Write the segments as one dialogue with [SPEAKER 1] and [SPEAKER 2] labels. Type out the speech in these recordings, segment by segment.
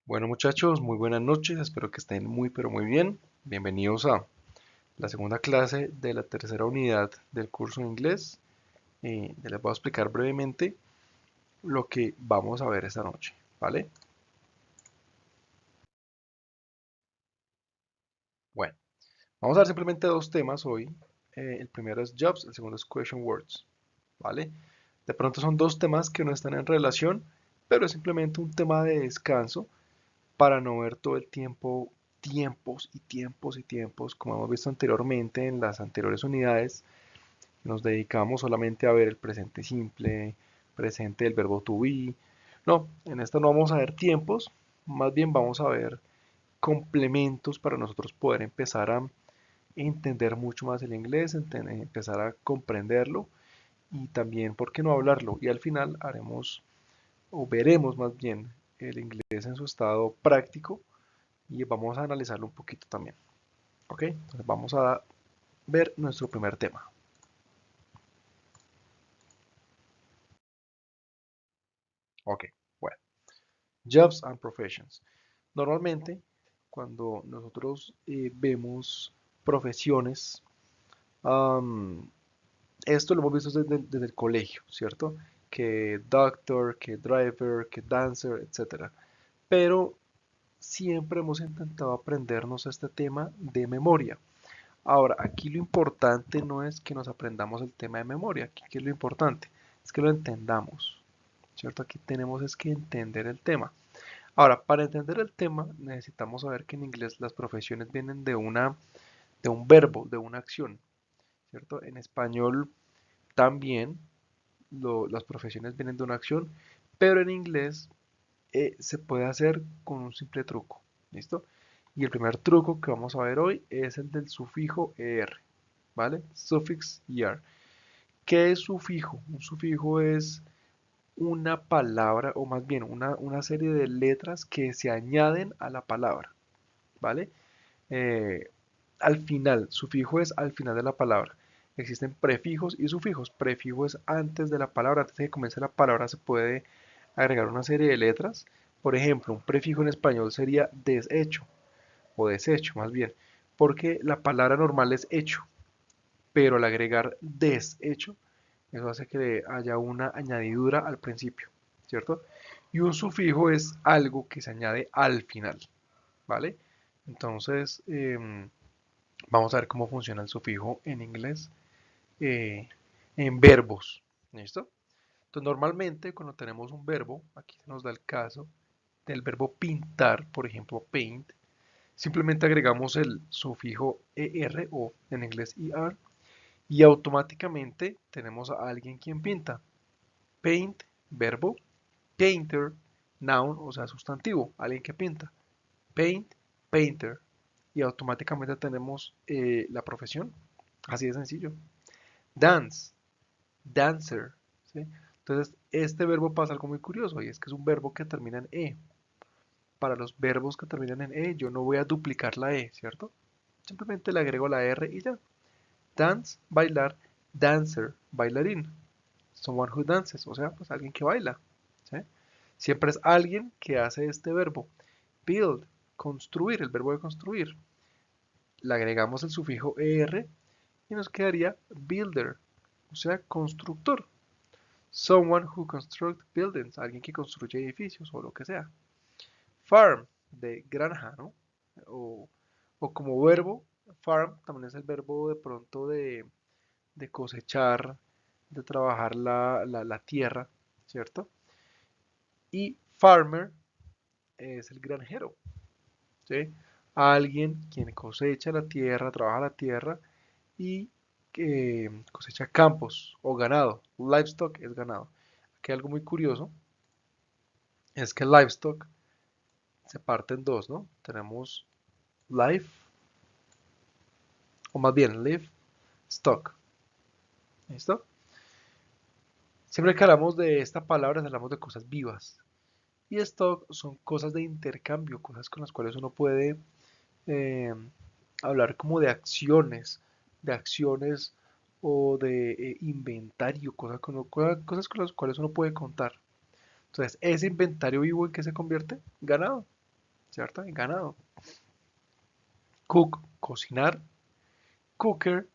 [SPEAKER 1] Bueno muchachos, muy buenas noches, espero que estén muy pero muy bien. Bienvenidos a la segunda clase de la tercera unidad del curso de inglés. Les voy a explicar brevemente lo que vamos a ver esta noche, ¿vale? Bueno, vamos a ver simplemente dos temas hoy. El primero es jobs, el segundo es question words, ¿vale? De pronto son dos temas que no están en relación, pero es simplemente un tema de descanso para no ver todo el tiempo tiempos y tiempos y tiempos, como hemos visto anteriormente en las anteriores unidades. Nos dedicamos solamente a ver el presente simple, presente del verbo to be. No, en esta no vamos a ver tiempos, más bien vamos a ver complementos para nosotros poder empezar a entender mucho más el inglés, empezar a comprenderlo y también, ¿por qué no hablarlo? Y al final haremos o veremos más bien el inglés en su estado práctico y vamos a analizarlo un poquito también. ¿Ok? Entonces vamos a ver nuestro primer tema. Ok, bueno. Jobs and professions. Normalmente, cuando nosotros vemos profesiones, am, esto lo hemos visto desde el colegio, ¿cierto? Que doctor, que driver, que dancer, etcétera. Pero siempre hemos intentado aprendernos este tema de memoria. Ahora, aquí lo importante no es que nos aprendamos el tema de memoria, aquí que es lo importante, es que lo entendamos, ¿cierto? Aquí tenemos es que entender el tema. Ahora, para entender el tema, necesitamos saber que en inglés las profesiones vienen de un verbo, de una acción, ¿cierto? En español también las profesiones vienen de una acción, pero en inglés se puede hacer con un simple truco, ¿listo? Y el primer truco que vamos a ver hoy es el del sufijo er, ¿vale? Suffix er. ¿Qué es sufijo? Un sufijo es una palabra, o más bien una serie de letras que se añaden a la palabra, ¿vale? Eh, Al final, sufijo es al final de la palabra. Existen prefijos y sufijos. Prefijo es antes de la palabra, antes de que comience la palabra se puede agregar una serie de letras. Por ejemplo, un prefijo en español sería deshecho o desecho más bien, porque la palabra normal es hecho, pero al agregar deshecho, eso hace que haya una añadidura al principio, ¿cierto? Y un sufijo es algo que se añade al final, ¿vale? Entonces, vamos a ver cómo funciona el sufijo en inglés eh, en verbos, ¿listo? Entonces, normalmente cuando tenemos un verbo, aquí se nos da el caso del verbo pintar, por ejemplo, paint, simplemente agregamos el sufijo er o en inglés er y automáticamente tenemos a alguien quien pinta. Paint, verbo, painter, noun, o sea, sustantivo, alguien que pinta. Paint, painter. Y automáticamente tenemos la profesión. Así de sencillo. Dance, dancer. ¿Sí? Entonces, este verbo pasa algo muy curioso y es que es un verbo que termina en E. Para los verbos que terminan en E, yo no voy a duplicar la E, ¿cierto? Simplemente le agrego la R y ya. Dance, bailar, dancer, bailarín. Someone who dances, o sea, pues alguien que baila. ¿Sí? Siempre es alguien que hace este verbo. Build, construir, el verbo de construir. Le agregamos el sufijo er y nos quedaría builder, o sea, constructor. Someone who constructs buildings, alguien que construye edificios o lo que sea. Farm, de granja, ¿no? O, o como verbo, farm también es el verbo de pronto de cosechar, de trabajar la tierra, ¿cierto? Y farmer es el granjero, ¿sí? Alguien quien cosecha la tierra, trabaja la tierra y cosecha campos o ganado. Livestock es ganado. Aquí hay algo muy curioso, es que livestock se parte en dos, ¿no? Tenemos life, o más bien livestock. ¿Listo? Siempre que hablamos de esta palabra, hablamos de cosas vivas. Y stock son cosas de intercambio, cosas con las cuales uno puede eh, hablar como de acciones o de inventario, cosas con las cuales uno puede contar. Entonces, ese inventario vivo en qué se convierte? Ganado. ¿cierto? En ganado. Cook, cocinar. Cooker,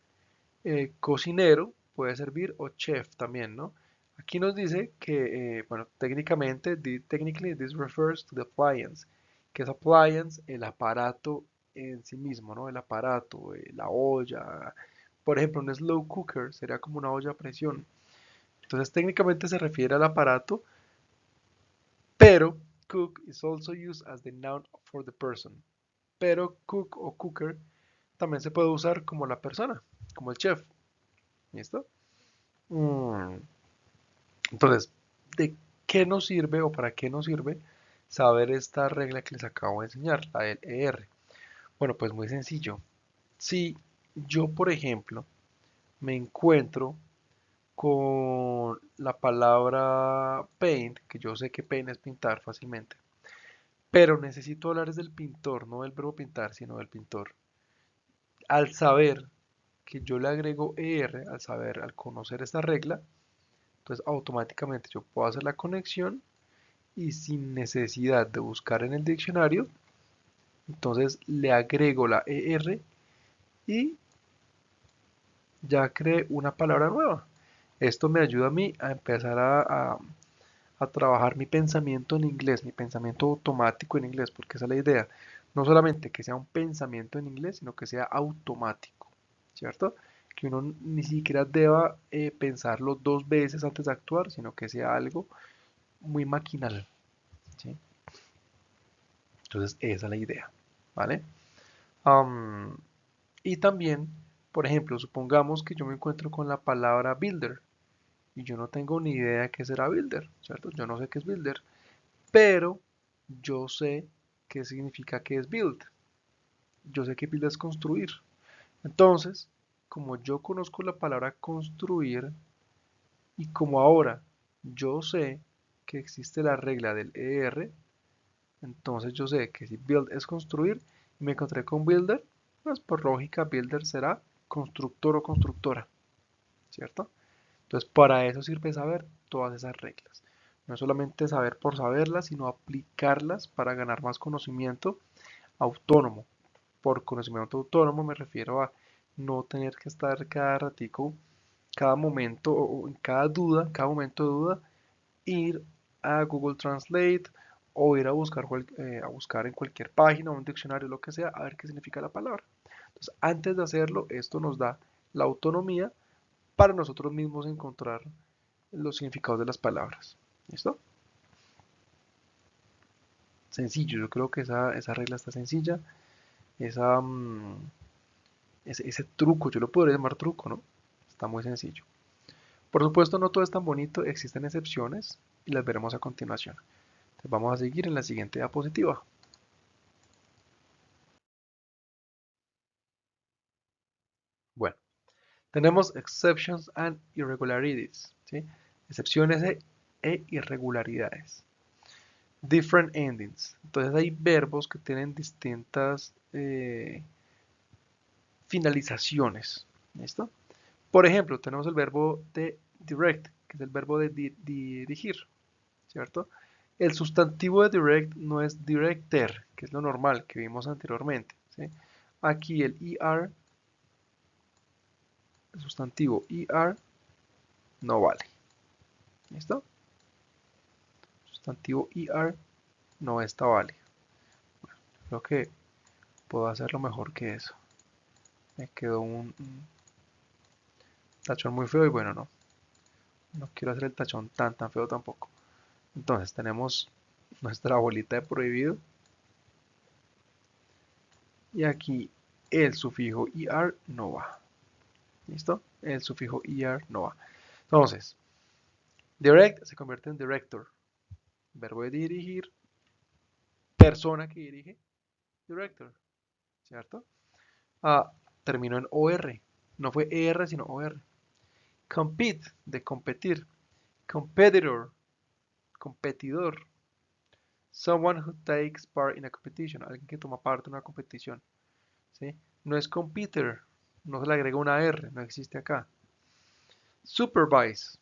[SPEAKER 1] cocinero, puede servir, o chef también, ¿no? Aquí nos dice que, bueno, técnicamente, technically this refers to the appliance, que es appliance, el aparato en sí mismo, ¿no? El aparato, la olla. Por ejemplo, un slow cooker sería como una olla a presión. Entonces, técnicamente se refiere al aparato, pero cook is also used as the noun for the person. Pero cook o cooker también se puede usar como la persona, como el chef. ¿Listo? Mm, Entonces, ¿de qué nos sirve o para qué nos sirve saber esta regla que les acabo de enseñar, la del ER? Bueno, pues muy sencillo. Si yo, por ejemplo, me encuentro con la palabra paint, que yo sé que paint es pintar fácilmente, pero necesito hablar es del pintor, no del verbo pintar, sino del pintor. Al saber que yo le agrego ER, al saber, al conocer esta regla, entonces automáticamente yo puedo hacer la conexión y sin necesidad de buscar en el diccionario, entonces le agrego la ER y ya creé una palabra nueva. Esto me ayuda a mí a empezar a trabajar mi pensamiento en inglés, mi pensamiento automático en inglés, porque esa es la idea. No solamente que sea un pensamiento en inglés, sino que sea automático, ¿cierto? Que uno ni siquiera deba pensarlo dos veces antes de actuar, sino que sea algo muy maquinal, ¿sí? Entonces, esa es la idea, ¿vale? Am, y también, por ejemplo, supongamos que yo me encuentro con la palabra builder y yo no tengo ni idea de qué será builder, ¿cierto? Yo no sé qué es builder, pero yo sé qué significa que es build. Yo sé que build es construir. Entonces, como yo conozco la palabra construir y como ahora yo sé que existe la regla del ER, entonces yo sé que si build es construir y me encontré con builder, pues por lógica builder será constructor o constructora, ¿cierto? Entonces para eso sirve saber todas esas reglas. No es solamente saber por saberlas, sino aplicarlas para ganar más conocimiento autónomo. Por conocimiento autónomo me refiero a no tener que estar cada ratico, cada momento o en cada momento de duda, ir a Google Translate o ir a buscar, a buscar en cualquier página o un diccionario, lo que sea, a ver qué significa la palabra. Entonces, antes de hacerlo, esto nos da la autonomía para nosotros mismos encontrar los significados de las palabras. ¿Listo? Sencillo, yo creo que esa regla está sencilla. Esa, ese truco, yo lo podría llamar truco, ¿no? Está muy sencillo. Por supuesto, no todo es tan bonito, existen excepciones y las veremos a continuación. Entonces, vamos a seguir en la siguiente diapositiva. Bueno, tenemos exceptions and irregularities, ¿sí? Excepciones e irregularidades. Different endings. Entonces hay verbos que tienen distintas finalizaciones. ¿Listo? Por ejemplo, tenemos el verbo de direct, que es el verbo de dirigir, ¿cierto? El sustantivo de direct no es directer, que es lo normal que vimos anteriormente, ¿sí? Aquí el ER, el sustantivo ER, no vale. ¿Listo? Sustantivo ER no está válido. Creo que puedo hacerlo mejor que eso. Me quedó un tachón muy feo y bueno, no quiero hacer el tachón tan feo tampoco. Entonces tenemos nuestra bolita de prohibido y aquí el sufijo er no va. ¿Listo? El sufijo er no va. Entonces, direct se convierte en director. Verbo de dirigir, persona que dirige, director. ¿Cierto? Ah, terminó en OR. No fue ER, sino OR. Compete, de competir. Competitor, competidor. Someone who takes part in a competition. Alguien que toma parte en una competición. ¿Sí? No es computer. No se le agrega una R. No existe acá. Supervise.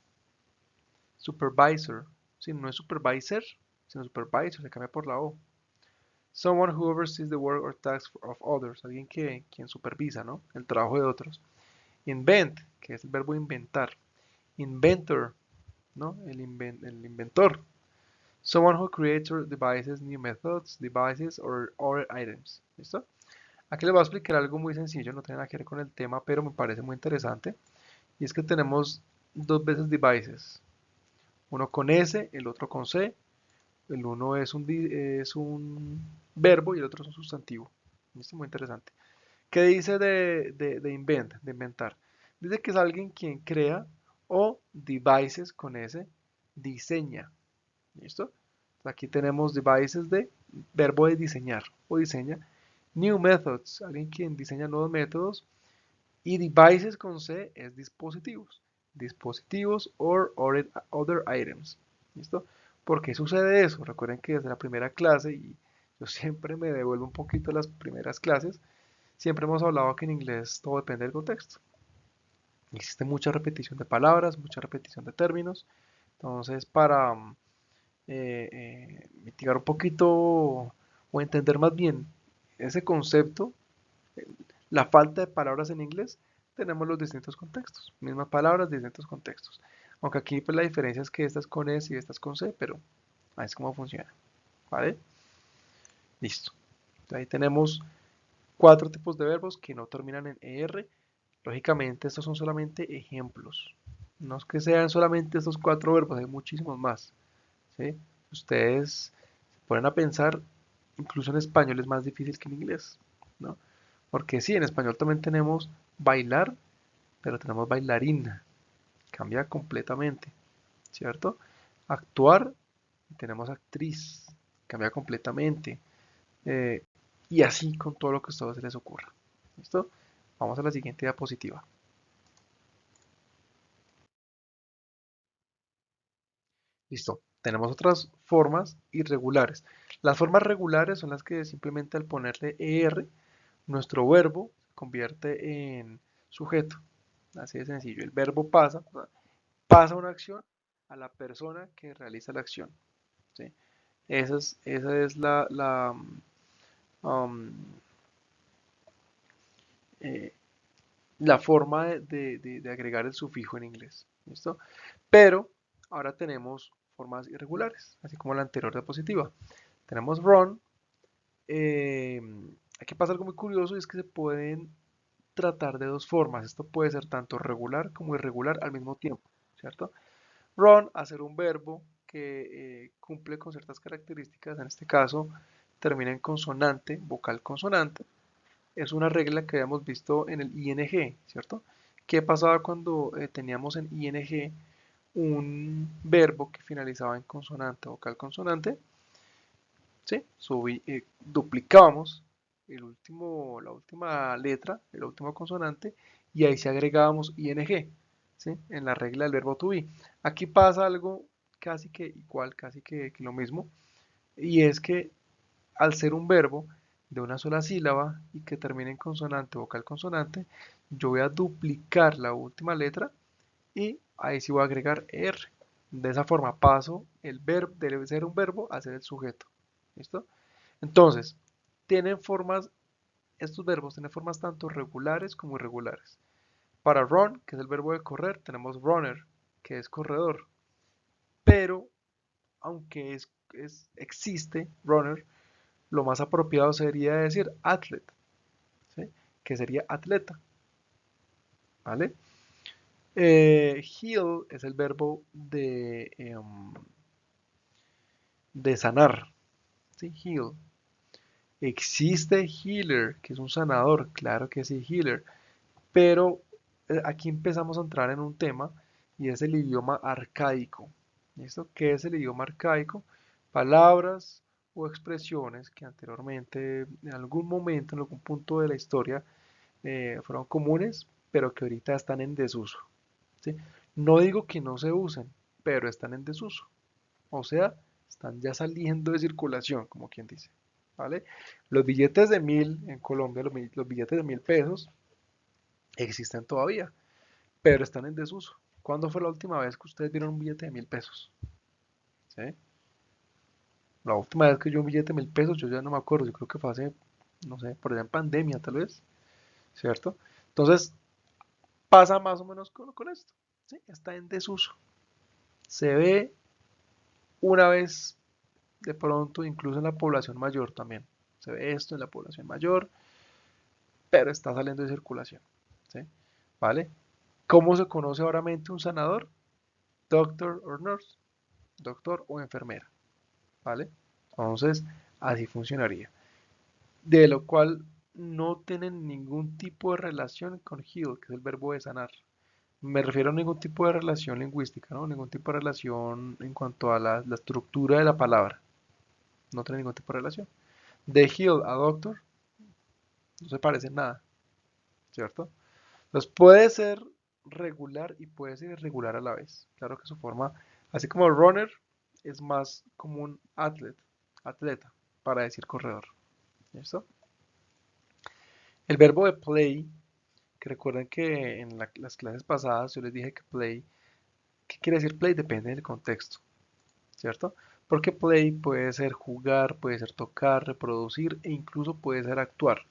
[SPEAKER 1] Supervisor. ¿Sí? No es supervisor, sino supervisor. Se cambia por la O. Someone who oversees the work or tasks of others. Alguien quien supervisa, ¿no? El trabajo de otros. Invent, que es el verbo inventar. Inventor, ¿no? El inventor. Someone who creates or devises new methods, devices or other items. ¿Listo? Aquí les voy a explicar algo muy sencillo, no tiene nada que ver con el tema, pero me parece muy interesante. Y es que tenemos dos veces devices. Uno con S, el otro con C. El uno es un verbo y el otro es un sustantivo. Esto es muy interesante. ¿Qué dice de invent, de inventar? Dice que es alguien quien crea o devices con S, diseña. ¿Listo? Aquí tenemos devices de verbo de diseñar o diseña. New methods, alguien quien diseña nuevos métodos. Y devices con C es dispositivos. Dispositivos or other items. ¿Listo? ¿Por qué sucede eso? Recuerden que desde la primera clase, y yo siempre me devuelvo un poquito a las primeras clases, siempre hemos hablado que en inglés todo depende del contexto. Existe mucha repetición de palabras, mucha repetición de términos. Entonces, para mitigar un poquito o entender más bien ese concepto, la falta de palabras en inglés, tenemos los distintos contextos. Mismas palabras, distintos contextos. Aunque aquí pues la diferencia es que estas con S y estas con C, pero ahí es como funciona. ¿Vale? Listo. Ahí tenemos cuatro tipos de verbos que no terminan en ER. Lógicamente estos son solamente ejemplos. No es que sean solamente estos cuatro verbos, hay muchísimos más. ¿Sí? Ustedes se ponen a pensar, incluso en español es más difícil que en inglés, ¿no? Porque sí, en español también tenemos bailar, pero tenemos bailarina, cambia completamente, ¿cierto? Actuar, tenemos actriz, cambia completamente. eh, y así con todo lo que a ustedes se les ocurra. ¿Listo? Vamos a la siguiente diapositiva. Listo. Tenemos otras formas irregulares. Las formas regulares son las que simplemente al ponerle ER, nuestro verbo se convierte en sujeto. Así de sencillo. El verbo pasa una acción a la persona que realiza la acción. ¿Sí? Esa es um, eh, la forma de agregar el sufijo en inglés. ¿Listo? Pero ahora tenemos formas irregulares, así como la anterior diapositiva. Tenemos run. eh, Aquí pasa algo muy curioso y es que se pueden tratar de dos formas. Esto puede ser tanto regular como irregular al mismo tiempo, ¿cierto? Run, hacer un verbo que cumple con ciertas características, en este caso termina en consonante, vocal consonante, es una regla que habíamos visto en el ing, ¿cierto? ¿Qué pasaba cuando teníamos en ing un verbo que finalizaba en consonante, vocal consonante? ¿Sí? Duplicábamos la última letra, la última consonante, y ahí se agregábamos ing, ¿sí? En la regla del verbo to be. Aquí pasa algo casi que igual, casi que lo mismo, y es que al ser un verbo de una sola sílaba y que termine en consonante, vocal consonante, yo voy a duplicar la última letra y ahí sí voy a agregar R. De esa forma paso el verbo, debe ser un verbo a ser el sujeto. ¿Listo? Entonces, tienen formas, estos verbos tienen formas tanto regulares como irregulares. Para run, que es el verbo de correr, tenemos runner, que es corredor. Pero, aunque existe runner, lo más apropiado sería decir athlete, ¿sí? Que sería atleta, ¿vale? Heal es el verbo de sanar, ¿sí? Heal. Existe healer, que es un sanador, claro que sí, healer, pero aquí empezamos a entrar en un tema y es el idioma arcaico. ¿Listo? ¿Qué es el idioma arcaico? Palabras o expresiones que anteriormente, en algún momento, en algún punto de la historia, fueron comunes, pero que ahorita están en desuso. ¿Sí? No digo que no se usen, pero están en desuso. O sea, están ya saliendo de circulación, como quien dice. ¿Vale? Los billetes de 1000 en Colombia, los billetes de 1000 pesos, existen todavía, pero están en desuso. ¿Cuándo fue la última vez que ustedes vieron un billete de 1000 pesos? ¿Sí? La última vez que yo un billete de 1.000 pesos, yo ya no me acuerdo, yo creo que fue hace, no sé, por allá en pandemia tal vez, ¿cierto? Entonces, pasa más o menos con esto, ¿sí? Está en desuso. Se ve una vez de pronto, incluso en la población mayor también. Se ve esto en la población mayor, pero está saliendo de circulación, ¿sí? ¿Vale? ¿Cómo se conoce ahora un sanador? Doctor or nurse, doctor o enfermera, ¿vale? Entonces, así funcionaría. De lo cual no tienen ningún tipo de relación con heal, que es el verbo de sanar. Me refiero a ningún tipo de relación lingüística, ¿no? Ningún tipo de relación en cuanto a la estructura de la palabra. No tiene ningún tipo de relación. De heal a doctor no se parece en nada, ¿cierto? Entonces puede ser regular y puede ser irregular a la vez. Claro que su forma, así como runner, es más como un atleta, para decir corredor. ¿Listo? El verbo de play, que recuerden que en las clases pasadas yo les dije que play, ¿qué quiere decir play? Depende del contexto, ¿cierto? Porque play puede ser jugar, puede ser tocar, reproducir e incluso puede ser actuar.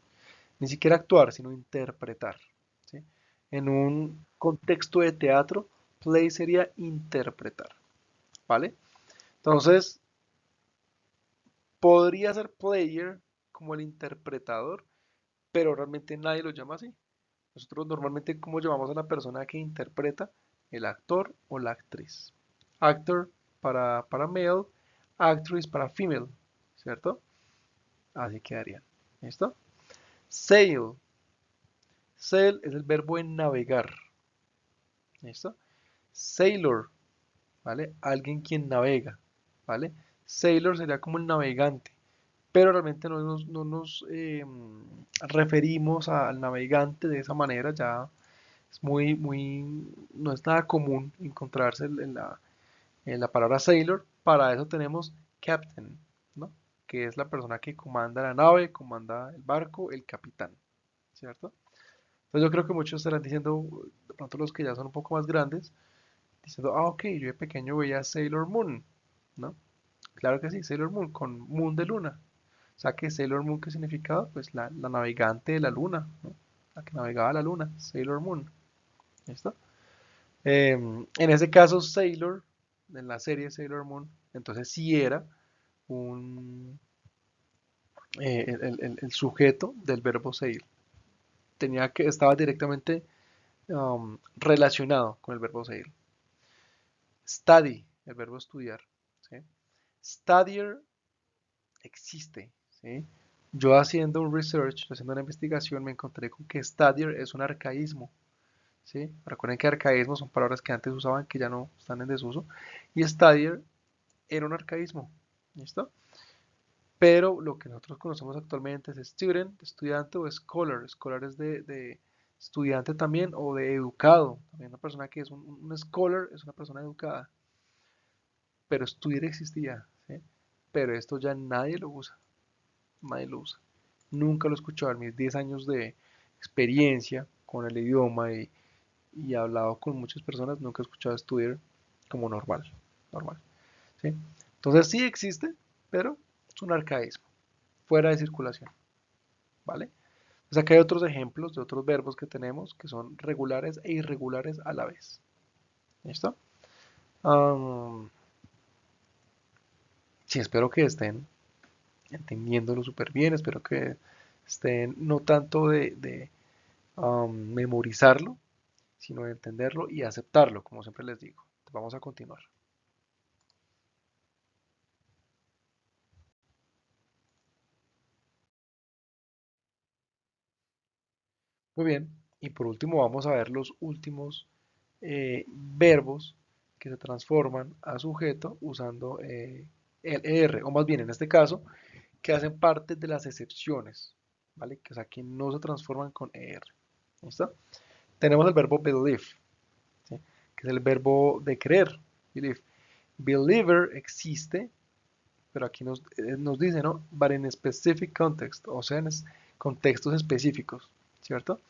[SPEAKER 1] Ni siquiera actuar, sino interpretar, ¿sí? En un contexto de teatro, play sería interpretar, ¿vale? Entonces, podría ser player como el interpretador, pero realmente nadie lo llama así. Nosotros normalmente, ¿cómo llamamos a la persona que interpreta? El actor o la actriz. Actor para male, actress para female, ¿cierto? Así quedarían. ¿Listo? Sail. Sail es el verbo en navegar. ¿Listo? Sailor, ¿vale? Alguien quien navega, ¿vale? Sailor sería como el navegante, pero realmente no nos referimos al navegante de esa manera, ya es no es nada común encontrarse en la palabra sailor. Para eso tenemos captain, ¿no? Que es la persona que comanda la nave, comanda el barco, el capitán, ¿cierto? Entonces yo creo que muchos estarán diciendo, de pronto los que ya son un poco más grandes, diciendo, ah, ok, yo de pequeño veía Sailor Moon, ¿no? Claro que sí, Sailor Moon, con Moon de luna. O sea que Sailor Moon, ¿qué significaba? Pues la navegante de la luna, ¿no? La que navegaba la luna, Sailor Moon. ¿Listo? En ese caso, Sailor, en la serie Sailor Moon, entonces sí era un, el sujeto del verbo sail. Estaba directamente relacionado con el verbo sail. Study, el verbo estudiar, ¿sí? Studier existe, ¿sí? Yo haciendo un research, haciendo una investigación, me encontré con que studier es un arcaísmo, ¿sí? Recuerden que arcaísmos son palabras que antes usaban que ya no están en desuso, y studier era un arcaísmo, ¿listo? Pero lo que nosotros conocemos actualmente es student, estudiante o scholar. Scholar es de estudiante también o de educado. También una persona que es un scholar es una persona educada. Pero estudiar existía, ¿sí? Pero esto ya nadie lo usa, nadie lo usa. Nunca lo he escuchado en mis 10 años de experiencia con el idioma y he hablado con muchas personas, nunca he escuchado estudiar como normal, ¿sí? Entonces sí existe, pero es un arcaísmo, fuera de circulación, ¿vale? O sea que hay otros ejemplos de otros verbos que tenemos que son regulares e irregulares a la vez. ¿Listo? Am, sí, espero que estén entendiéndolo súper bien, espero que estén no tanto de memorizarlo, sino de entenderlo y aceptarlo, como siempre les digo. Vamos a continuar. Muy bien, y por último vamos a ver los últimos verbos que se transforman a sujeto usando el ER, o más bien en este caso, que hacen parte de las excepciones, ¿vale? Que, o sea, que no se transforman con ER. ¿Listo? Tenemos el verbo believe, ¿sí? Que es el verbo de creer, believe. Believer existe, pero aquí nos dice, ¿no? But in a specific context, o sea, en contextos específicos, ¿cierto?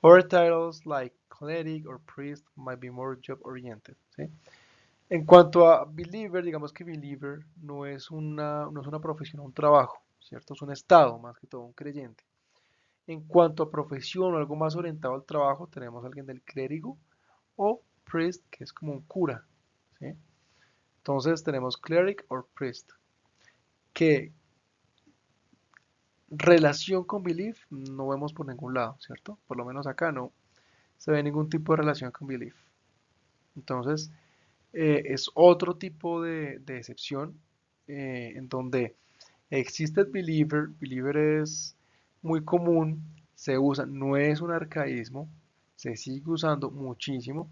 [SPEAKER 1] Other titles like cleric or priest might be more job oriented, ¿sí? En cuanto a believer, digamos que believer no es una profesión o un trabajo, ¿cierto? Es un estado, más que todo un creyente. En cuanto a profesión o algo más orientado al trabajo, tenemos a alguien del clérigo o priest, que es como un cura, ¿sí? Entonces tenemos cleric o priest, que relación con belief no vemos por ningún lado, ¿cierto? Por lo menos acá no se ve ningún tipo de relación con belief. Entonces, es otro tipo de excepción en donde existe el believer. Believer es muy común, se usa, no es un arcaísmo, se sigue usando muchísimo,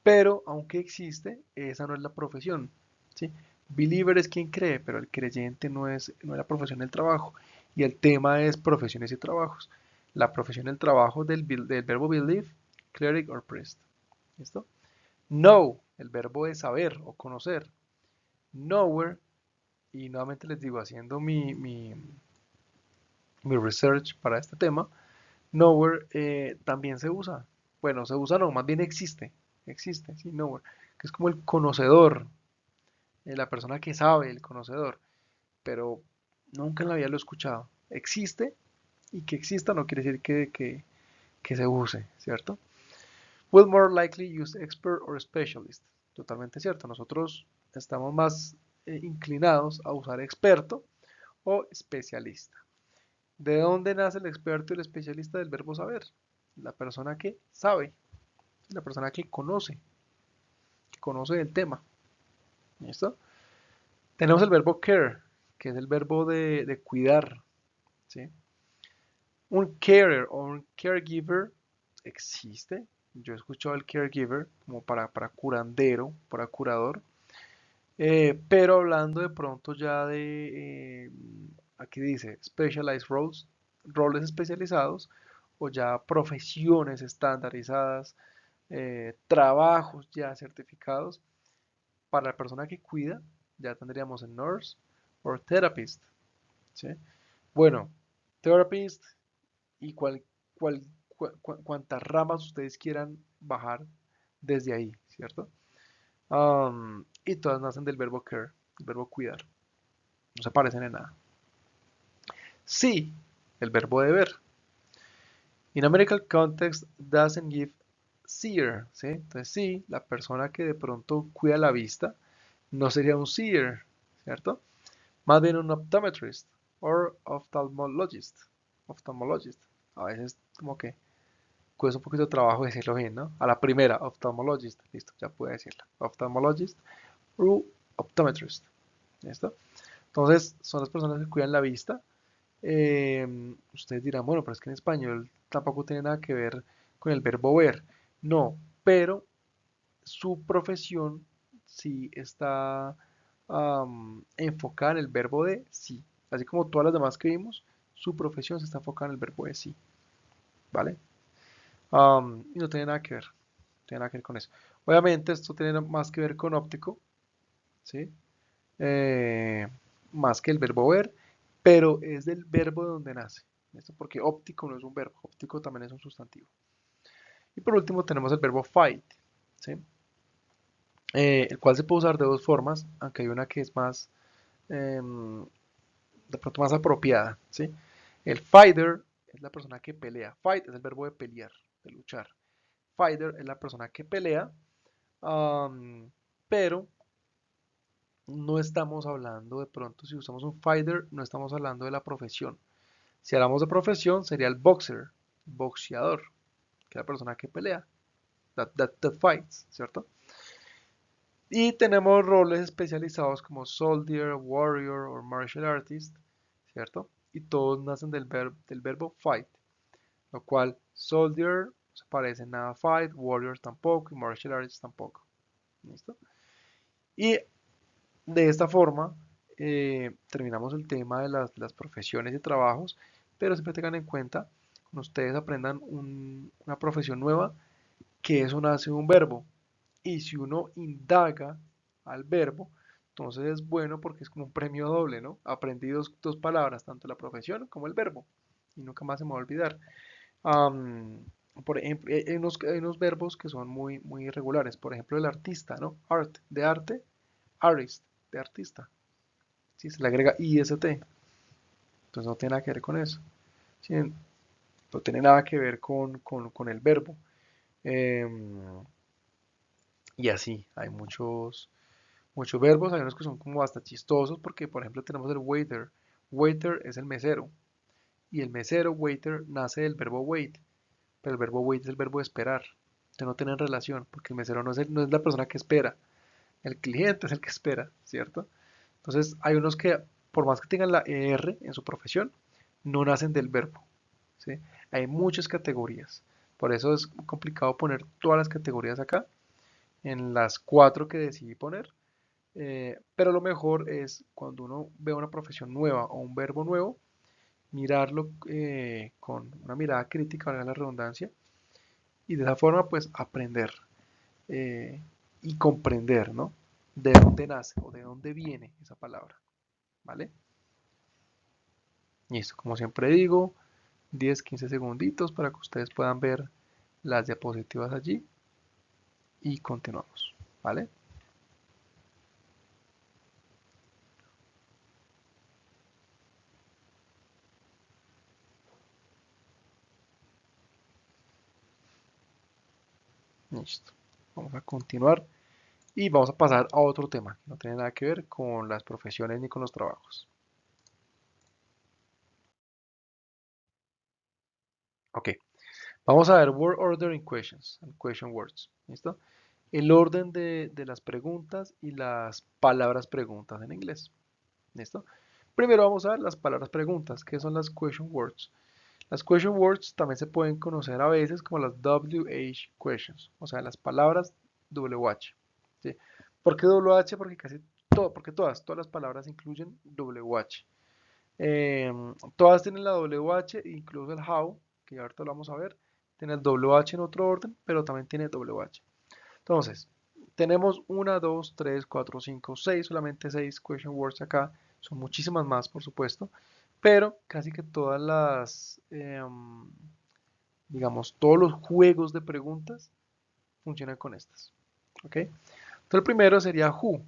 [SPEAKER 1] pero aunque existe, esa no es la profesión, ¿sí? Believer es quien cree, pero el creyente no es la profesión del trabajo. Y el tema es profesiones y trabajos. La profesión del trabajo del verbo believe, cleric or priest. ¿Listo? Know, el verbo de saber o conocer. Nowhere, y nuevamente les digo, haciendo mi research para este tema, nowhere también se usa. Bueno, se usa no, más bien existe. Existe, sí, nowhere. Que es como el conocedor, la persona que sabe, el conocedor. Pero nunca en la vida lo he escuchado. Existe y que exista no quiere decir que se use, ¿cierto? Will more likely use expert or specialist. Totalmente cierto. Nosotros estamos más inclinados a usar experto o especialista. ¿De dónde nace el experto y el especialista? Del verbo saber. La persona que sabe, la persona que conoce del tema. ¿Listo? Tenemos el verbo care, que es el verbo de cuidar. ¿Sí? Un carer o un caregiver existe. Yo he escuchado el caregiver como para curandero, para curador. Pero hablando de pronto ya aquí dice, specialized roles, roles especializados o ya profesiones estandarizadas, trabajos ya certificados. Para la persona que cuida, ya tendríamos el nurse o therapist, ¿sí? Bueno, therapist y cuantas ramas ustedes quieran bajar desde ahí, ¿cierto? Y todas nacen del verbo care, el verbo cuidar. No se parecen en nada. Sí, el verbo deber. In a medical context doesn't give seer, ¿sí? Entonces sí, la persona que de pronto cuida la vista no sería un seer, ¿cierto? Más bien un optometrist o ophthalmologist. Ophthalmologist. A veces como que cuesta un poquito de trabajo decirlo bien, ¿no? A la primera, ophthalmologist, listo, ya puede decirla. Ophthalmologist o optometrist, ¿listo? Entonces, son las personas que cuidan la vista. Ustedes dirán, bueno, pero es que en español tampoco tiene nada que ver con el verbo ver. No, pero su profesión sí está enfocada en el verbo de sí. Así como todas las demás que vimos, su profesión se está enfocada en el verbo de sí, ¿vale? Y no tiene nada que ver, no tiene nada que ver con eso. Obviamente esto tiene más que ver con óptico, ¿sí? Eh, más que el verbo ver, pero es del verbo de donde nace. ¿Listo? Porque óptico no es un verbo, óptico también es un sustantivo. Y por último tenemos el verbo fight, ¿sí? El cual se puede usar de dos formas, aunque hay una que es más, em, de pronto más apropiada, ¿sí? El fighter es la persona que pelea. Fight es el verbo de pelear, de luchar. Fighter es la persona que pelea, pero no estamos hablando de pronto, si usamos un fighter, no estamos hablando de la profesión. Si hablamos de profesión, sería el boxer, boxeador, que es la persona que pelea, that fights, ¿cierto? Y tenemos roles especializados como soldier, warrior o martial artist, ¿cierto? Y todos nacen del verbo fight, lo cual soldier se parece nada a fight, warrior tampoco y martial artist tampoco. ¿Listo? Y de esta forma terminamos el tema de las profesiones y trabajos, pero siempre tengan en cuenta, cuando ustedes aprendan una profesión nueva, que eso nace de un verbo. Y si uno indaga al verbo, entonces es bueno porque es como un premio doble, ¿no? Aprendí dos palabras, tanto la profesión como el verbo, y nunca más se me va a olvidar. Am, Por ejemplo, hay unos verbos que son muy, muy irregulares. Por ejemplo, el artista, ¿no? Art, de arte, artist, de artista. Si se le agrega IST, entonces no tiene nada que ver con eso. ¿Sí? No tiene nada que ver con el verbo. Em, y así, hay muchos verbos, hay unos que son como hasta chistosos porque, por ejemplo, tenemos el waiter. Waiter es el mesero. Y el mesero, waiter, nace del verbo wait. Pero el verbo wait es el verbo de esperar. Entonces no tienen relación porque el mesero no es la persona que espera. El cliente es el que espera, ¿cierto? Entonces hay unos que, por más que tengan la ER en su profesión, no nacen del verbo, ¿sí? Hay muchas categorías. Por eso es complicado poner todas las categorías acá, en las cuatro que decidí poner. Pero lo mejor es cuando uno ve una profesión nueva o un verbo nuevo, mirarlo con una mirada crítica, valga la redundancia, y de esa forma pues aprender eh, y comprender, ¿no? De dónde nace o de dónde viene esa palabra, ¿vale? Listo, como siempre digo, 10-15 segunditos para que ustedes puedan ver las diapositivas allí y continuamos, ¿vale? Listo. Vamos a continuar y vamos a pasar a otro tema que no tiene nada que ver con las profesiones ni con los trabajos. Ok, vamos a ver word ordering questions and question words. ¿Listo? El orden de las preguntas y las palabras preguntas en inglés. ¿Listo? Primero vamos a ver las palabras preguntas, que son las question words. Las question words también se pueden conocer a veces como las WH questions, o sea, las palabras WH. ¿Sí? ¿Por qué WH? Porque porque todas las palabras incluyen WH. Todas tienen la WH, incluso el how, que ahorita lo vamos a ver, tiene el WH en otro orden, pero también tiene WH. Entonces, tenemos una, 2, 3, 4, 5, 6, solamente 6 question words acá. Son muchísimas más, por supuesto, pero casi que todas digamos, todos los juegos de preguntas funcionan con estas. ¿Ok? Entonces, el primero sería who,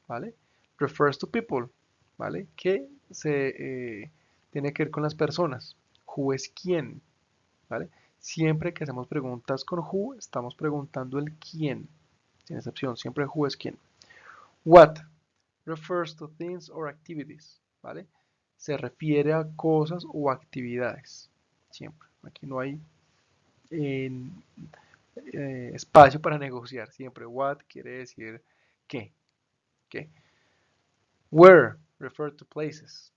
[SPEAKER 1] ¿vale? Refers to people, ¿vale? Que tiene que ver con las personas. Who es quién, ¿vale? Siempre que hacemos preguntas con who, estamos preguntando el quién, sin excepción, siempre who es quién. What refers to things or activities, ¿vale? Se refiere a cosas o actividades, siempre. Aquí no hay eh, espacio para negociar, siempre. What quiere decir qué, qué. Where refer to places.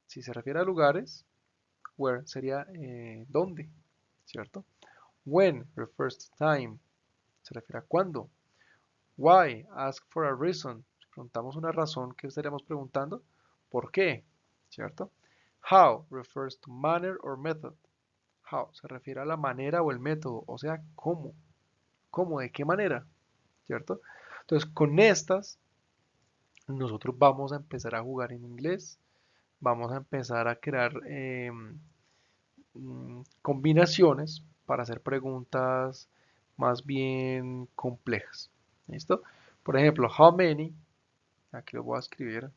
[SPEAKER 1] Si se refiere a lugares, where sería dónde, ¿cierto? When refers to time. Se refiere a cuándo. Why? Ask for a reason. Si preguntamos una razón, ¿qué estaríamos preguntando? ¿Por qué? ¿Cierto? How refers to manner or method. How se refiere a la manera o el método, o sea, ¿cómo? ¿Cómo? ¿De qué manera? ¿Cierto? Entonces, con estas, nosotros vamos a empezar a jugar en inglés, vamos a empezar a crear combinaciones para hacer preguntas más bien complejas. ¿Listo? Por ejemplo, how many, aquí lo voy a escribir,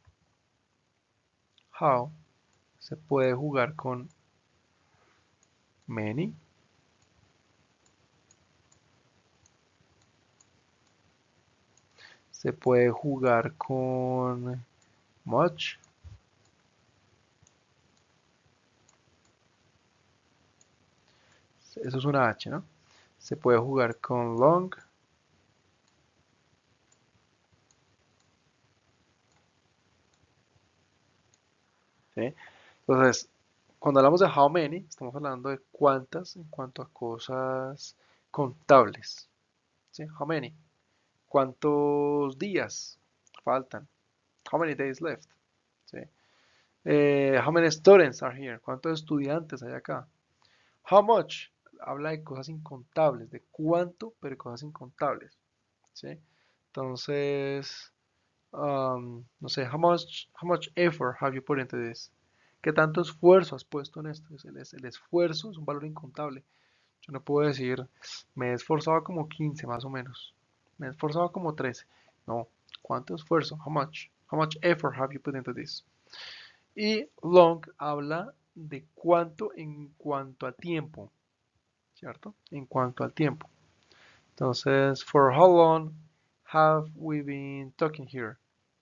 [SPEAKER 1] how, se puede jugar con many, se puede jugar con much, eso es una H, ¿no? Se puede jugar con long, ¿sí? Entonces, cuando hablamos de how many, estamos hablando de cuántas en cuanto a cosas contables, ¿sí? How many, cuántos días faltan, how many days left, ¿sí? How many students are here, cuántos estudiantes hay acá. How much, habla de cosas incontables, de cuánto, pero de cosas incontables, ¿sí? Entonces, no sé, how much effort have you put into this? ¿Qué tanto esfuerzo has puesto en esto? El esfuerzo es un valor incontable. Yo no puedo decir, me he esforzado como 15 más o menos. Me he esforzado como 13. No. ¿Cuánto esfuerzo? How much? How much effort have you put into this? Y long habla de cuánto en cuanto a tiempo, ¿cierto? En cuanto al tiempo. Entonces, for how long have we been talking here?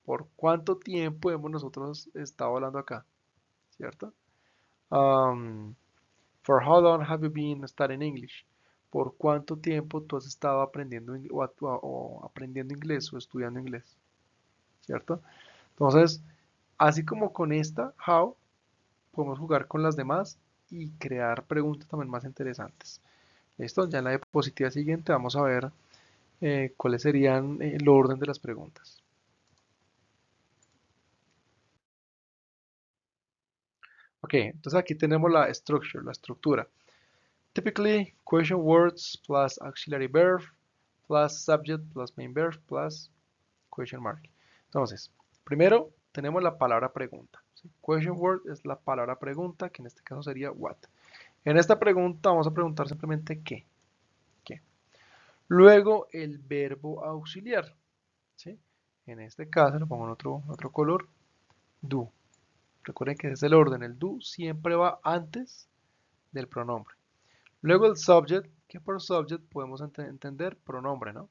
[SPEAKER 1] ¿Por cuánto tiempo hemos nosotros estado hablando acá? ¿Cierto? Um, for how long have you been studying English? ¿Por cuánto tiempo tú has estado aprendiendo o aprendiendo inglés o estudiando inglés? ¿Cierto? Entonces, así como con esta, how, podemos jugar con las demás y crear preguntas también más interesantes. Listo, ya en la diapositiva siguiente vamos a ver cuáles serían el orden de las preguntas. Ok, entonces aquí tenemos la structure, la estructura. Typically, question words plus auxiliary verb plus subject plus main verb plus question mark. Entonces, primero tenemos la palabra pregunta. ¿Sí? Question word es la palabra pregunta, que en este caso sería what. En esta pregunta vamos a preguntar simplemente qué. ¿Qué? Luego el verbo auxiliar. ¿Sí? En este caso lo pongo en otro color, do. Recuerden que es el orden, el do siempre va antes del pronombre. Luego el subject, que por subject podemos entender pronombre, ¿no?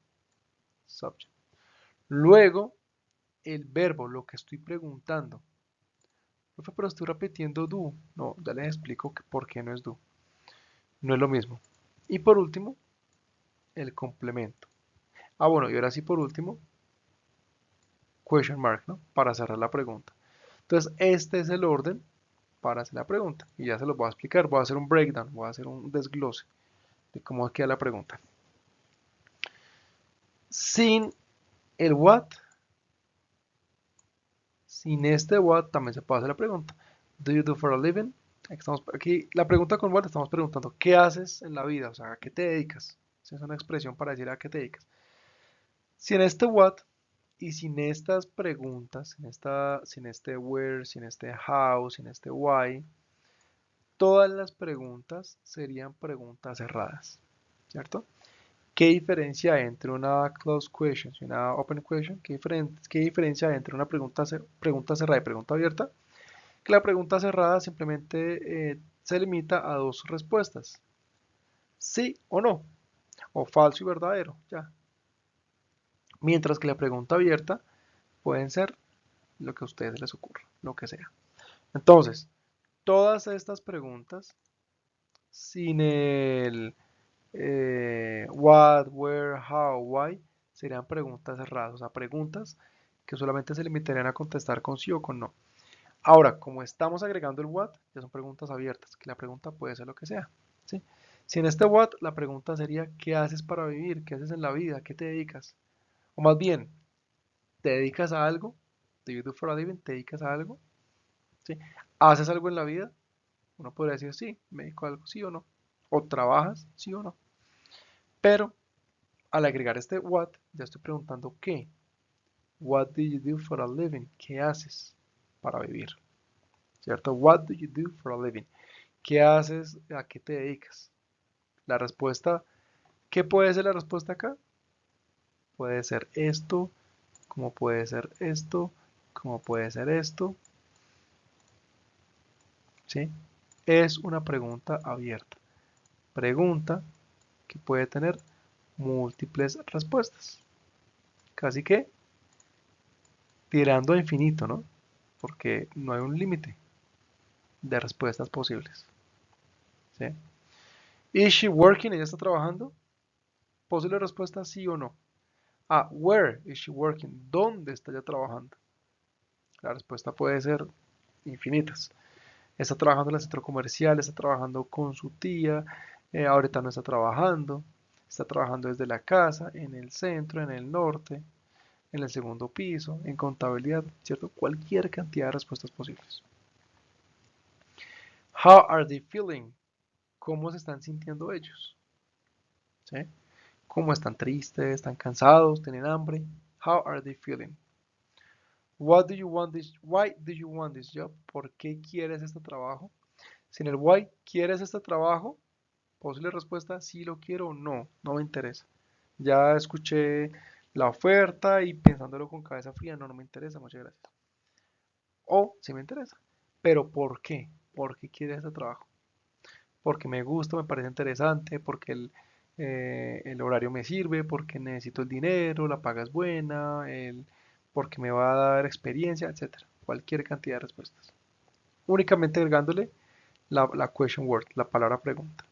[SPEAKER 1] Subject. Luego el verbo, lo que estoy preguntando. Profe, pero estoy repitiendo do. No, ya les explico por qué no es do. No es lo mismo. Y por último, el complemento. Ah, bueno, y ahora sí por último, question mark, ¿no? Para cerrar la pregunta. Entonces, este es el orden para hacer la pregunta. Y ya se los voy a explicar. Voy a hacer un breakdown, voy a hacer un desglose de cómo queda la pregunta. Sin el what, sin este what, también se puede hacer la pregunta. Do you do for a living? Aquí la pregunta con what estamos preguntando, ¿qué haces en la vida? O sea, ¿a qué te dedicas? Esa es una expresión para decir a qué te dedicas. Sin este what y sin estas preguntas, sin este where, sin este how, sin este why, todas las preguntas serían preguntas cerradas, ¿cierto? ¿Qué diferencia hay entre una closed question y una open question? ¿Qué diferencia hay entre una pregunta cerrada y pregunta abierta? Que la pregunta cerrada simplemente se limita a dos respuestas, sí o no, o falso y verdadero, ya. Mientras que la pregunta abierta pueden ser lo que a ustedes les ocurra, lo que sea. Entonces, todas estas preguntas, sin el what, where, how, why, serían preguntas cerradas, o sea, preguntas que solamente se limitarían a contestar con sí o con no. Ahora, como estamos agregando el what, ya son preguntas abiertas, que la pregunta puede ser lo que sea, ¿sí? Si en este what la pregunta sería, ¿qué haces para vivir? ¿Qué haces en la vida? ¿Qué te dedicas? O más bien, ¿te dedicas a algo? ¿Do you do for a living? ¿Te dedicas a algo? ¿Sí? ¿Haces algo en la vida? Uno podría decir, sí, me dedico a algo, sí o no. ¿O trabajas? Sí o no. Pero al agregar este what, ya estoy preguntando qué. What do you do for a living? ¿Qué haces para vivir? ¿Cierto? What do you do for a living? ¿Qué haces? ¿A qué te dedicas? La respuesta, ¿qué puede ser la respuesta acá? Puede ser esto, como puede ser esto, como puede ser esto, ¿sí? Es una pregunta abierta. Pregunta que puede tener múltiples respuestas. Casi que tirando a infinito, ¿no? Porque no hay un límite de respuestas posibles. ¿Sí? ¿Is she working? ¿Ella está trabajando? Posible respuesta sí o no. Ah, where is she working? ¿Dónde está ella trabajando? La respuesta puede ser infinitas. Está trabajando en el centro comercial, está trabajando con su tía, ahorita no está trabajando desde la casa, en el centro, en el norte, en el segundo piso, en contabilidad, ¿cierto? Cualquier cantidad de respuestas posibles. How are they feeling? ¿Cómo se están sintiendo ellos? ¿Sí? ¿Cómo están tristes? ¿Están cansados? ¿Tienen hambre? How are they feeling? What do you want this? Why do you want this job? ¿Por qué quieres este trabajo? Sin el why, ¿quieres este trabajo? Posible respuesta, sí lo quiero o no, no me interesa. Ya escuché la oferta y pensándolo con cabeza fría, no, no me interesa, muchas gracias. O sí me interesa. Pero ¿por qué? ¿Por qué quieres este trabajo? Porque me gusta, me parece interesante, porque el horario me sirve, porque necesito el dinero, la paga es buena, porque me va a dar experiencia, etcétera. Cualquier cantidad de respuestas. Únicamente agregándole la question word, la palabra pregunta.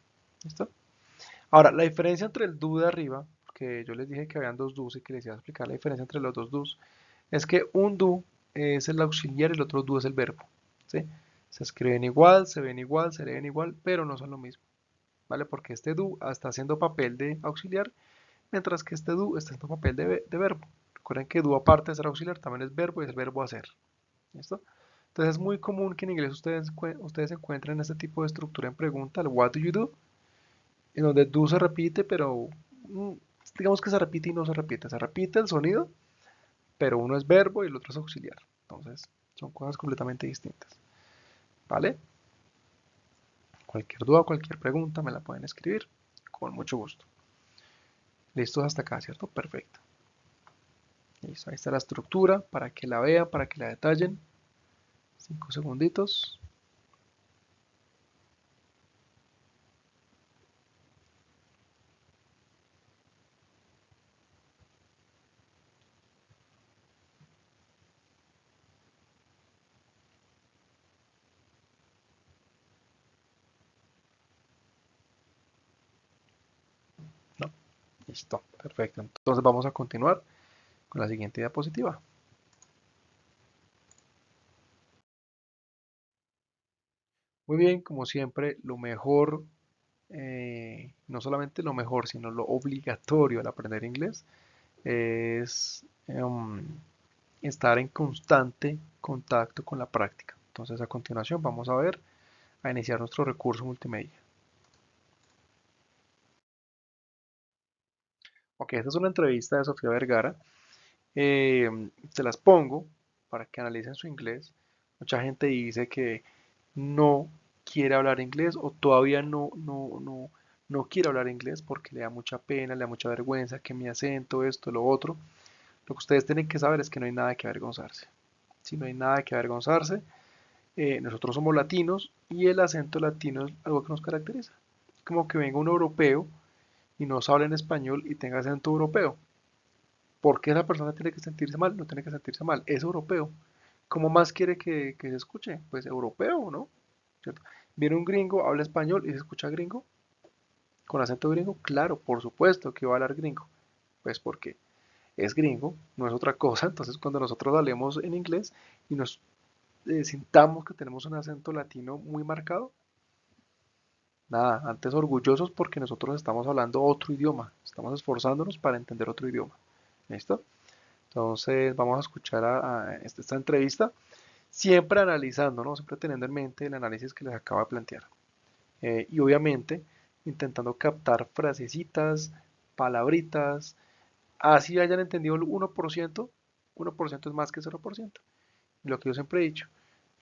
[SPEAKER 1] ¿Listo? Ahora, la diferencia entre el do de arriba, que yo les dije que habían dos do's y que les iba a explicar la diferencia entre los dos do's, es que un do es el auxiliar y el otro do es el verbo. ¿Sí? Se escriben igual, se ven igual, se leen igual, pero no son lo mismo. ¿Vale? Porque este do está haciendo papel de auxiliar, mientras que este do está haciendo papel de verbo. Recuerden que do aparte de ser auxiliar también es verbo y es el verbo hacer. ¿Listo? Entonces es muy común que en inglés ustedes encuentren este tipo de estructura en pregunta, el what do you do, en donde do se repite, pero mm, digamos que se repite y no se repite. Se repite el sonido, pero uno es verbo y el otro es auxiliar. Entonces son cosas completamente distintas. ¿Vale? Cualquier duda, cualquier pregunta me la pueden escribir con mucho gusto. Listos hasta acá, ¿cierto? Perfecto. Listo, ahí está la estructura para que la vean, para que la detallen. 5 segunditos. No, listo, perfecto. Entonces vamos a continuar con la siguiente diapositiva. Muy bien, como siempre, lo mejor, no solamente lo mejor, sino lo obligatorio al aprender inglés es estar en constante contacto con la práctica. Entonces, a continuación, vamos a ver, a iniciar nuestro recurso multimedia. Ok, esta es una entrevista de Sofía Vergara. Se las pongo para que analicen su inglés. Mucha gente dice que no quiere hablar inglés o todavía no quiere hablar inglés porque le da mucha pena, le da mucha vergüenza, que mi acento, esto, lo otro. Lo que ustedes tienen que saber es que no hay nada que avergonzarse. Si no hay nada que avergonzarse, nosotros somos latinos y el acento latino es algo que nos caracteriza. Como que venga un europeo y nos hable en español y tenga acento europeo. ¿Por qué esa persona tiene que sentirse mal? No tiene que sentirse mal, es europeo. ¿Cómo más quiere que se escuche? Pues europeo, ¿no? ¿Cierto? Viene un gringo, habla español y se escucha gringo, con acento gringo, claro, por supuesto que va a hablar gringo. Pues porque es gringo, no es otra cosa. Entonces cuando nosotros hablemos en inglés y nos sintamos que tenemos un acento latino muy marcado, nada, antes orgullosos porque nosotros estamos hablando otro idioma, estamos esforzándonos para entender otro idioma. ¿Listo? Entonces vamos a escuchar a esta entrevista, siempre analizando, ¿no? Siempre teniendo en mente el análisis que les acabo de plantear. Y obviamente intentando captar frasecitas, palabritas, así hayan entendido el 1%, 1% es más que 0%. Y lo que yo siempre he dicho,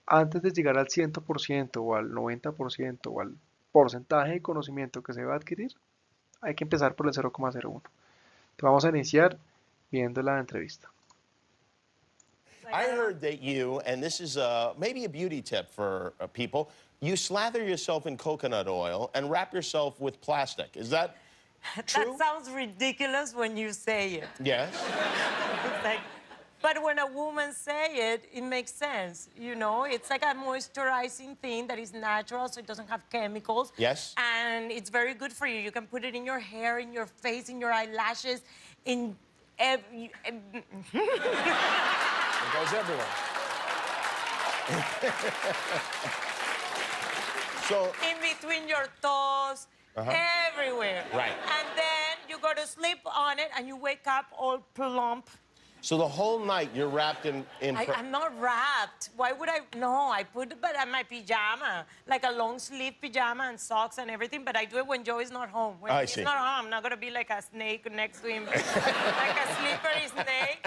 [SPEAKER 1] antes de llegar al 100% o al 90% o al porcentaje de conocimiento que se va a adquirir, hay que empezar por el 0,01. Entonces vamos a iniciar viendo la entrevista.
[SPEAKER 2] I heard that you, and this is maybe a beauty tip for people, you slather yourself in coconut oil and wrap yourself with plastic. Is that true?
[SPEAKER 3] That sounds ridiculous when you say it.
[SPEAKER 2] Yes.
[SPEAKER 3] It's like, but when a woman say it, it makes sense. You know, it's like a moisturizing thing that is natural, so it doesn't have chemicals.
[SPEAKER 2] Yes.
[SPEAKER 3] And it's very good for you. You can put it in your hair, in your face, in your eyelashes, in every.
[SPEAKER 2] It goes everywhere. So,
[SPEAKER 3] In between your toes, everywhere.
[SPEAKER 2] Right.
[SPEAKER 3] And then you go to sleep on it, and you wake up all plump.
[SPEAKER 2] so the whole night you're wrapped in
[SPEAKER 3] I'm not wrapped. Why would I? No, I put it but on my pajama, like a long sleeve pajama and socks and everything. But I do it when Joe is not home. When
[SPEAKER 2] I
[SPEAKER 3] he's
[SPEAKER 2] see.
[SPEAKER 3] not home, I'm not gonna be like a snake next to him, like a slippery snake.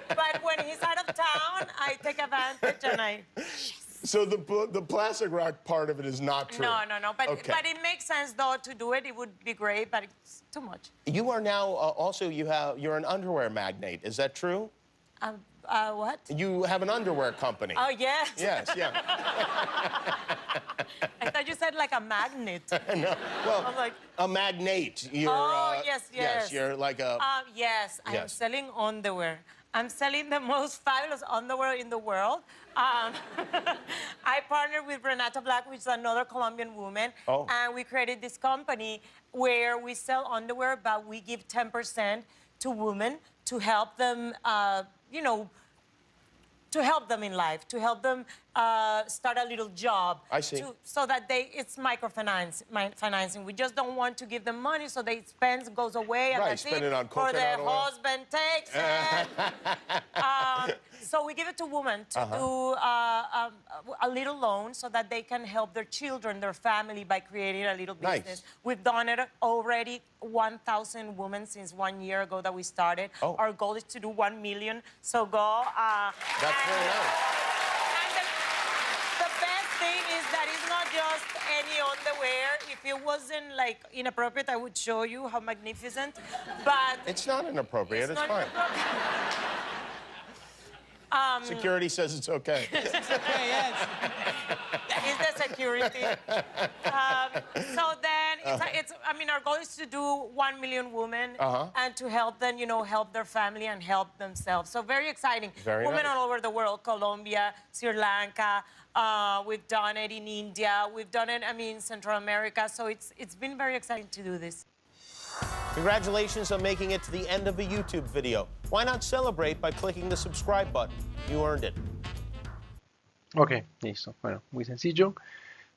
[SPEAKER 3] But when he's out of town, I take advantage and I. Yes.
[SPEAKER 2] So the plastic rock part of it is not true.
[SPEAKER 3] No. But
[SPEAKER 2] Okay.
[SPEAKER 3] but it makes sense though to do it. It would be great, but it's too much.
[SPEAKER 2] You are now also you're an underwear magnate. Is that true?
[SPEAKER 3] What?
[SPEAKER 2] You have an underwear company.
[SPEAKER 3] Oh yes.
[SPEAKER 2] Yes, yeah.
[SPEAKER 3] I thought you said like a magnet.
[SPEAKER 2] No, well,
[SPEAKER 3] I'm like,
[SPEAKER 2] a magnate. You're,
[SPEAKER 3] yes.
[SPEAKER 2] Yes, you're like a.
[SPEAKER 3] Yes, I'm
[SPEAKER 2] Yes.
[SPEAKER 3] selling underwear. I'm selling the most fabulous underwear in the world. I partnered with Renata Black, which is another Colombian woman,
[SPEAKER 2] Oh.
[SPEAKER 3] and we created this company where we sell underwear, but we give 10% to women to help them, to help them in life, to help them start a little job.
[SPEAKER 2] I see.
[SPEAKER 3] So that it's financing. We just don't want to give them money so they goes away and
[SPEAKER 2] Right,
[SPEAKER 3] that's
[SPEAKER 2] spend it on
[SPEAKER 3] or
[SPEAKER 2] coconut
[SPEAKER 3] their
[SPEAKER 2] oil.
[SPEAKER 3] husband takes it. So we give it to women to do a little loan so that they can help their children, their family by creating a little
[SPEAKER 2] Nice.
[SPEAKER 3] business. We've done it already 1,000 women since 1 year ago that we started.
[SPEAKER 2] Oh.
[SPEAKER 3] Our goal is to do 1 million. So go.
[SPEAKER 2] That's very nice.
[SPEAKER 3] And the best thing is that it's not just any underwear. If it wasn't like inappropriate, I would show you how magnificent. But
[SPEAKER 2] It's not inappropriate. It's
[SPEAKER 3] not
[SPEAKER 2] fine.
[SPEAKER 3] inappropriate.
[SPEAKER 2] Security says it's okay.
[SPEAKER 3] Is the security. So then, our goal is to do 1 million women and to help them, help their family and help themselves. So very exciting.
[SPEAKER 2] Very
[SPEAKER 3] women
[SPEAKER 2] nice.
[SPEAKER 3] all over the world, Colombia, Sri Lanka. We've done it in India. We've done it, in Central America. So it's been very exciting to do this.
[SPEAKER 2] Congratulations on making it to the end of a YouTube video. Why not celebrate by clicking the subscribe button? You earned it.
[SPEAKER 1] Ok, listo. Bueno, muy sencillo.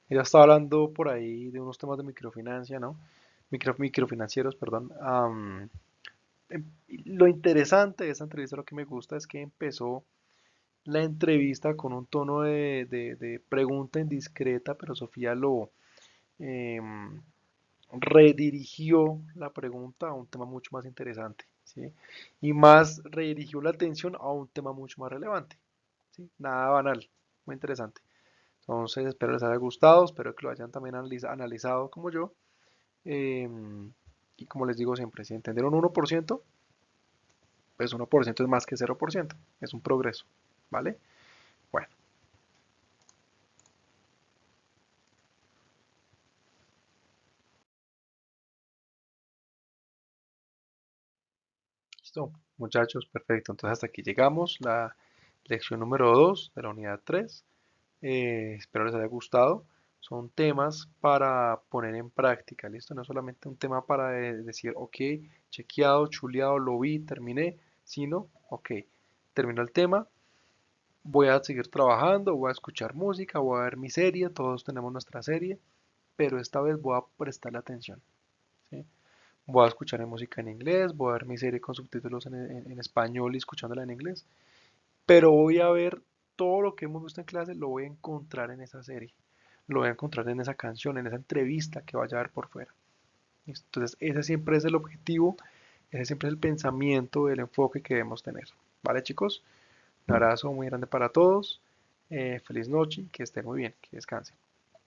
[SPEAKER 1] Ella está hablando por ahí de unos temas de microfinancia, ¿no? Microfinancieros, perdón. Lo interesante de esta entrevista, lo que me gusta es que empezó la entrevista con un tono de pregunta indiscreta, pero Sofía lo redirigió la pregunta a un tema mucho más interesante, ¿sí? Y más redirigió la atención a un tema mucho más relevante, ¿sí? Nada banal, muy interesante. Entonces, espero les haya gustado, espero que lo hayan también analizado como yo. Y como les digo siempre, si entendieron 1%, pues 1% es más que 0%, es un progreso, ¿vale? Bueno. Listo, muchachos, perfecto. Entonces hasta aquí llegamos, la lección número 2 de la unidad 3. Espero les haya gustado. Son temas para poner en práctica, ¿listo? No es solamente un tema para decir, ok, chequeado, chuleado, lo vi, terminé, sino, ok, terminó el tema, voy a seguir trabajando, voy a escuchar música, voy a ver mi serie, todos tenemos nuestra serie, pero esta vez voy a prestarle atención, ¿sí? Voy a escuchar música en inglés, voy a ver mi serie con subtítulos en español y escuchándola en inglés, pero voy a ver todo lo que hemos visto en clase, lo voy a encontrar en esa serie, lo voy a encontrar en esa canción, en esa entrevista que vaya a ver por fuera. ¿Listo? Entonces, ese siempre es el objetivo, ese siempre es el pensamiento, el enfoque que debemos tener. ¿Vale, chicos? Un abrazo muy grande para todos. Feliz noche, que estén muy bien, que descansen.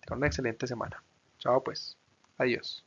[SPEAKER 1] Tengan una excelente semana. Chao, pues. Adiós.